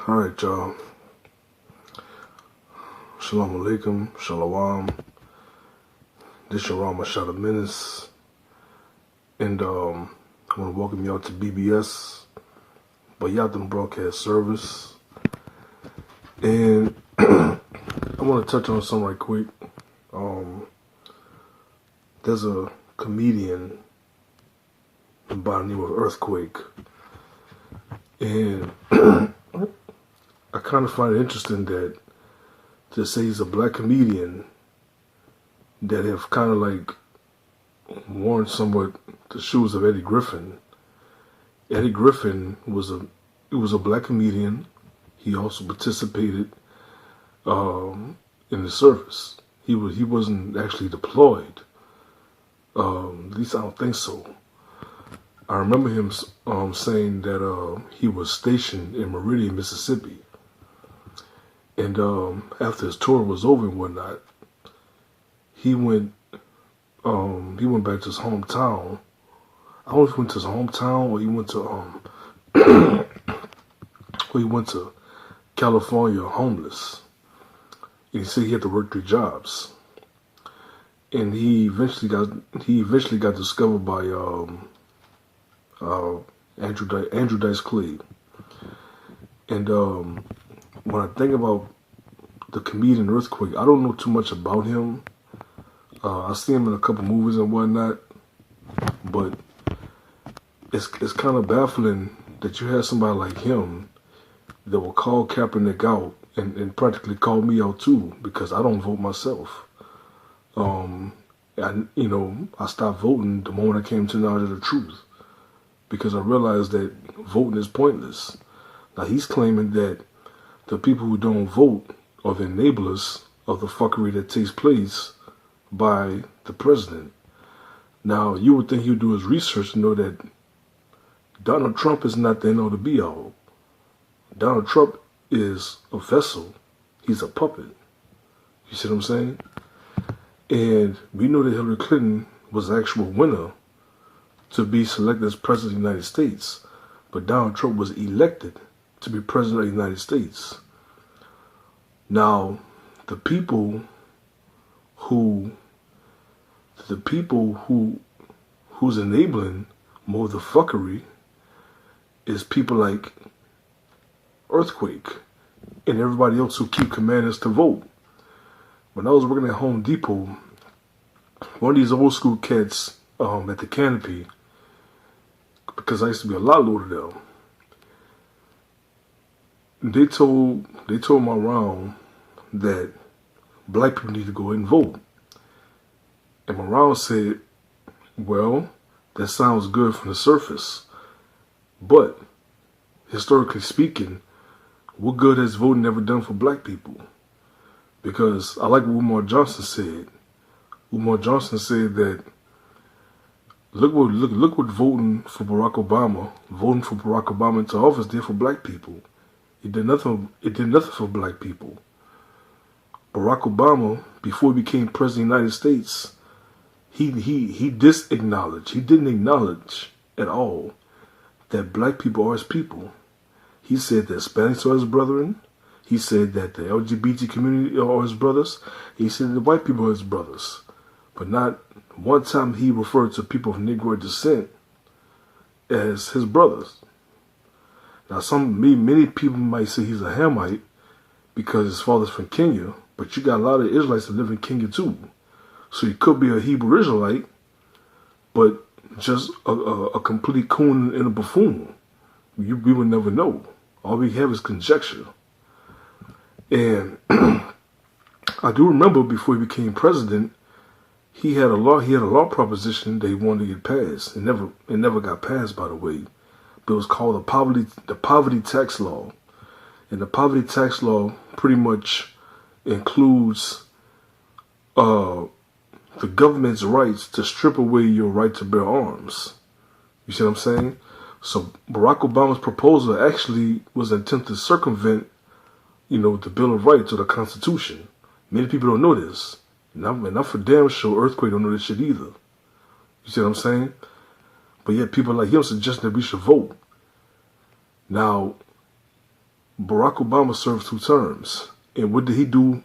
Alright, y'all. Shalom Alaikum, Shalom. This your Rama Shot of Menace. And I want to welcome y'all to BBS, Bayatham Broadcast Service. And I want to touch on something right quick. There's a comedian by the name of Earthquake. And I kind of find it interesting that to say he's a black comedian that have kind of like worn somewhat the shoes of Eddie Griffin. Eddie Griffin was a black comedian. He also participated in the service. He wasn't actually deployed. At least I don't think so. I remember him saying that he was stationed in Meridian, Mississippi. And after his tour was over and whatnot, he went back to his hometown. I don't know if he went to his hometown or he went to California homeless. And he said he had to work 3 jobs. And he eventually got discovered by Andrew Dice Clay. And when I think about the comedian Earthquake, I don't know too much about him. I see him in a couple movies and whatnot, but it's kind of baffling that you have somebody like him that will call Kaepernick out and practically call me out too, because I don't vote myself. I stopped voting the moment I came to knowledge of the truth, because I realized that voting is pointless. Now he's claiming that the people who don't vote are the enablers of the fuckery that takes place by the president. Now, you would think he would do his research to know that Donald Trump is not the end all to be all. Donald Trump is a vessel. He's a puppet. You see what I'm saying? And we know that Hillary Clinton was the actual winner to be selected as president of the United States. But Donald Trump was elected to be president of the United States. Now, the people who's enabling more of the fuckery is people like Earthquake and everybody else who keep commanding us to vote. When I was working at Home Depot, one of these old school cats at the Canopy, because I used to be a lot loader there, they told my round that black people need to go ahead and vote. And my round said, well, that sounds good from the surface, but historically speaking, what good has voting ever done for black people? Because I like what Umar Johnson said. Umar Johnson said that look what voting for Barack Obama into office did for black people. It did nothing for black people. Barack Obama, before he became president of the United States, he didn't acknowledge at all that black people are his people. He said that Hispanics are his brethren. He said that the LGBT community are his brothers. He said that the white people are his brothers. But not one time he referred to people of Negro descent as his brothers. Now, many people might say he's a Hamite because his father's from Kenya, but you got a lot of Israelites that live in Kenya too. So he could be a Hebrew Israelite, but just a complete coon and a buffoon. We would never know. All we have is conjecture. And I do remember before he became president, he had a law proposition that he wanted to get passed. It never got passed, by the way. But it was called the poverty tax law. And the poverty tax law pretty much includes the government's rights to strip away your right to bear arms. You see what I'm saying? So Barack Obama's proposal actually was an attempt to circumvent, the Bill of Rights or the Constitution. Many people don't know this. And I'm for damn sure Earthquake don't know this shit either. You see what I'm saying? But yet people like him suggest that we should vote. Now, Barack Obama served 2 terms. And what did he do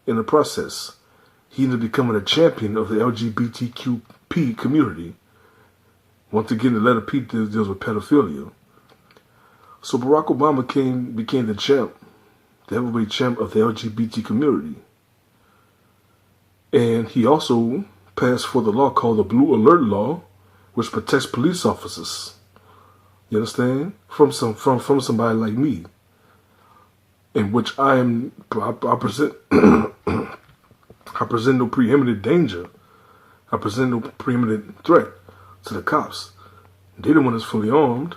in the process? He ended up becoming a champion of the LGBTQP community. Once again, the letter P deals with pedophilia. So Barack Obama became the champ, the heavyweight champ of the LGBT community. And he also passed for the law called the Blue Alert Law, which protects police officers. You understand? From somebody like me, in which I present I present no preeminent danger. I present no preeminent threat to the cops. They're the one that's fully armed.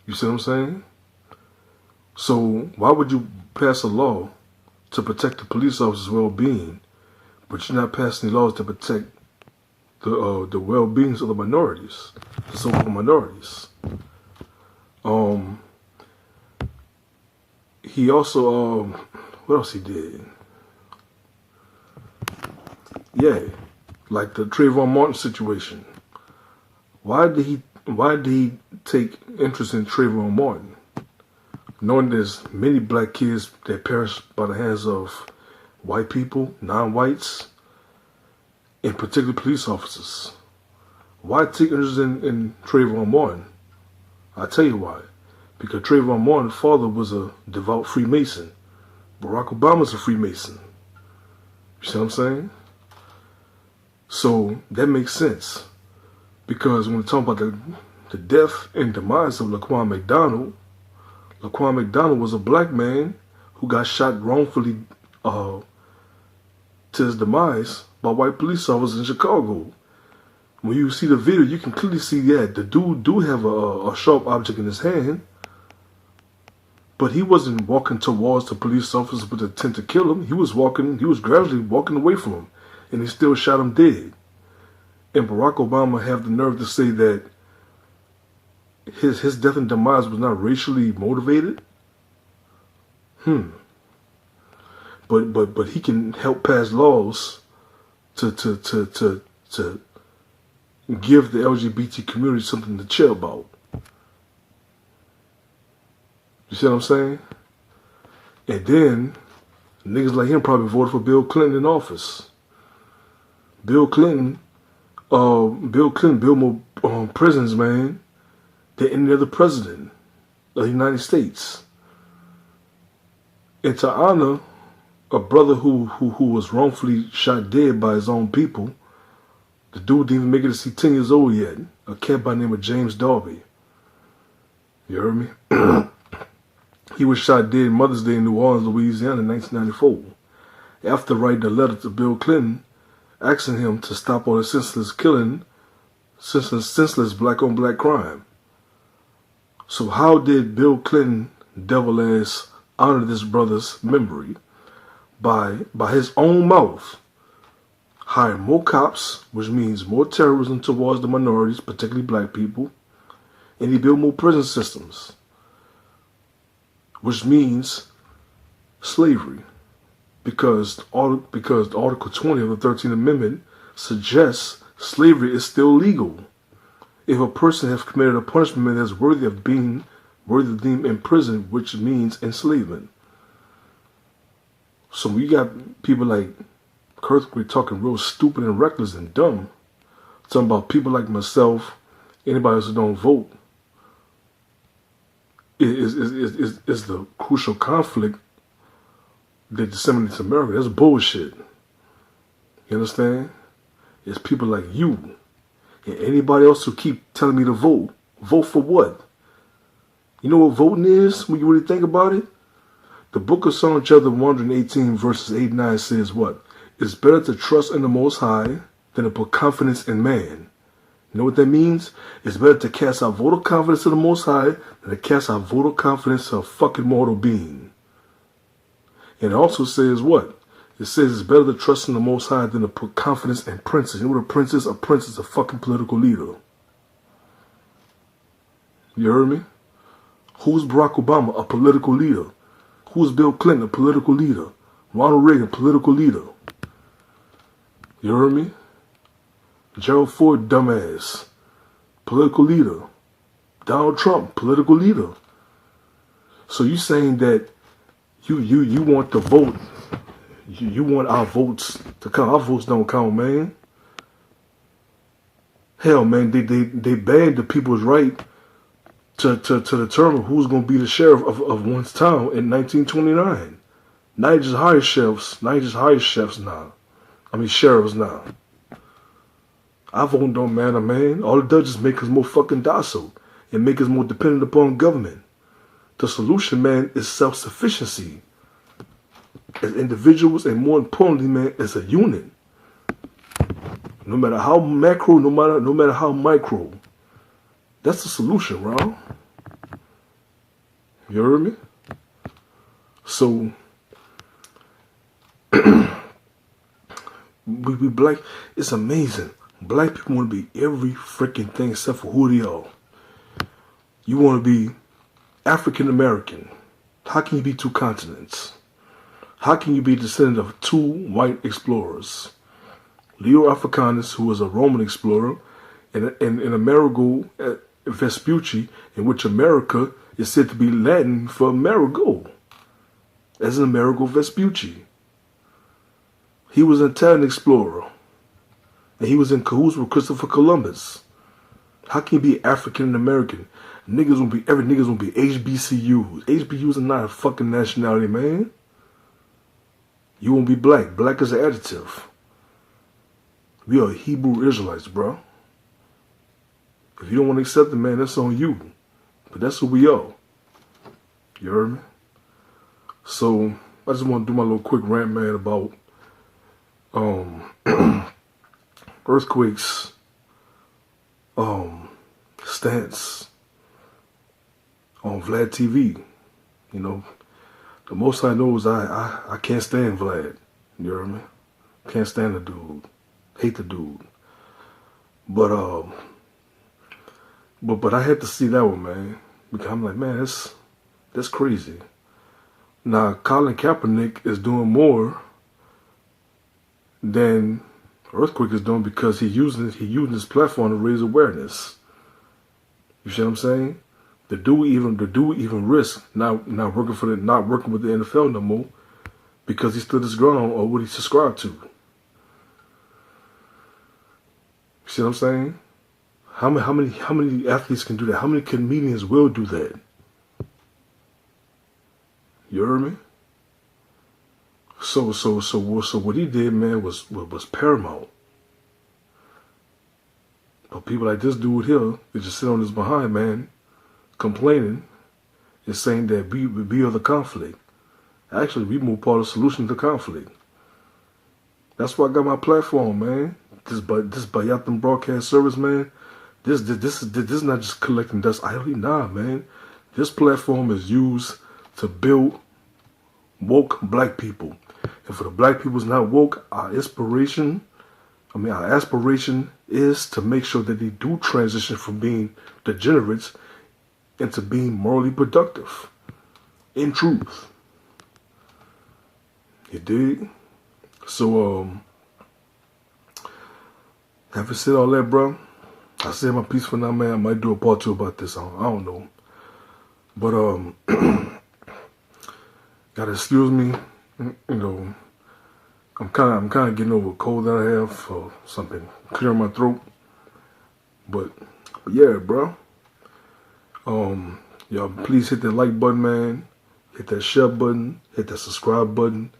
You see what I'm saying? So why would you pass a law to protect the police officer's well-being, but you're not passing laws to protect the well-beings of the minorities, the so-called minorities? He also what else he did? Yeah, like the Trayvon Martin situation. Why did he take interest in Trayvon Martin, knowing there's many black kids that perish by the hands of white people, non-whites, and particularly police officers? Why take interest in Trayvon Martin? I'll tell you why. Because Trayvon Martin's father was a devout Freemason. Barack Obama's a Freemason. You see what I'm saying? So that makes sense. Because when we talk about the death and demise of Laquan McDonald was a black man who got shot wrongfully to his demise by white police officers in Chicago. When you see the video, you can clearly see that the dude do have a sharp object in his hand, but he wasn't walking towards the police officers with the intent to kill him. He was gradually walking away from him, and he still shot him dead. And Barack Obama have the nerve to say that his death and demise was not racially motivated. But he can help pass laws to give the LGBT community something to chill about. You see what I'm saying? And then niggas like him probably voted for Bill Clinton in office. Bill Clinton built more prisons, man, than any other president of the United States. And to honor a brother who was wrongfully shot dead by his own people, the dude didn't even make it to see 10 years old yet. A cat by the name of James Darby. You heard me? He was shot dead Mother's Day in New Orleans, Louisiana in 1994. After writing a letter to Bill Clinton asking him to stop all the senseless killing, senseless black-on-black crime. So how did Bill Clinton, devil ass, honor this brother's memory? By his own mouth, hire more cops, which means more terrorism towards the minorities, particularly black people, and he built more prison systems, which means slavery, because Article 20 of the 13th Amendment suggests slavery is still legal if a person has committed a punishment that's worthy of being imprisoned, which means enslavement. So we got people like Kirkwood talking real stupid and reckless and dumb, talking about people like myself, anybody else who don't vote, is the crucial conflict that disseminates America. That's bullshit. You understand? It's people like you and anybody else who keep telling me to vote. Vote for what? You know what voting is when you really think about it? The book of Psalm chapter 118 verses 8 and 9 says what? It's better to trust in the Most High than to put confidence in man. You know what that means? It's better to cast our vote of confidence to the Most High than to cast our vote of confidence to a fucking mortal being. And it also says what? It says it's better to trust in the Most High than to put confidence in princes. You know what a prince is? A prince is a fucking political leader. You heard me? Who's Barack Obama? A political leader. Who's Bill Clinton? A political leader. Ronald Reagan, political leader. You heard me? Gerald Ford, dumbass, political leader. Donald Trump, political leader. So you saying that you want the vote, you want our votes to count. Our votes don't count, man. Hell, man, they banned the people's right to determine who's going to be the sheriff of one's town in 1929. Now you just hire sheriffs. Now you just hire sheriffs now. I mean, sheriffs now. Our vote don't matter, man. All it does is make us more fucking docile and make us more dependent upon government. The solution, man, is self-sufficiency as individuals, and more importantly, man, as a unit. No matter how macro, no matter how micro. That's the solution, bro. You heard me? So we black, it's amazing. Black people want to be every freaking thing except for who they are. You want to be African American. How can you be two continents? How can you be a descendant of two white explorers? Leo Africanus, who was a Roman explorer, and Amerigo Vespucci, in which America is said to be Latin for Amerigo, as in Amerigo Vespucci. He was an Italian explorer, and he was in cahoots with Christopher Columbus. How can you be African American? Every niggas will be HBCUs. HBCUs are not a fucking nationality, man. You won't be black. Black is an adjective. We are Hebrew Israelites, bro. If you don't want to accept it, man, that's on you. But that's who we are. You heard me? So, I just want to do my little quick rant, man, about earthquakes, stance on VladTV. You know, the most I know is I can't stand Vlad. You heard me? Can't stand the dude. Hate the dude. But I had to see that one, man. Because I'm like, man, that's crazy. Now, Colin Kaepernick is doing more than Earthquake is doing because he using his platform to raise awareness. You see what I'm saying? The dude even risked not working with the NFL no more because he stood his ground on what he subscribed to. You see what I'm saying? How many athletes can do that? How many comedians will do that? You heard me? So what he did, man, was paramount. But people like this dude here, they just sit on his behind, man, complaining and saying that we are the conflict. Actually, we more part of the solution to the conflict. That's why I got my platform, man. This Bayatham broadcast service, man. This is not just collecting dust idly. Nah, man. This platform is used to build woke black people. And for the black people who's not woke, our aspiration is to make sure that they do transition from being degenerates into being morally productive. In truth. You dig? So, having said all that, bro, I said my piece for now, man. I might do a part 2 about this. I don't know. But, gotta excuse me. You know, I'm kind of getting over a cold that I have or something clearing my throat. But yeah, bro. Y'all please hit that like button, man. Hit that share button. Hit that subscribe button.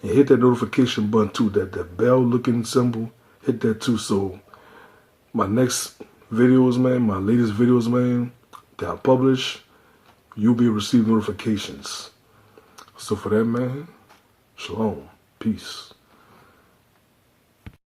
And hit that notification button too. That bell looking symbol. Hit that too. So my next videos, man, my latest videos, man, that I publish, you'll be receiving notifications. So for that, man, shalom. Peace.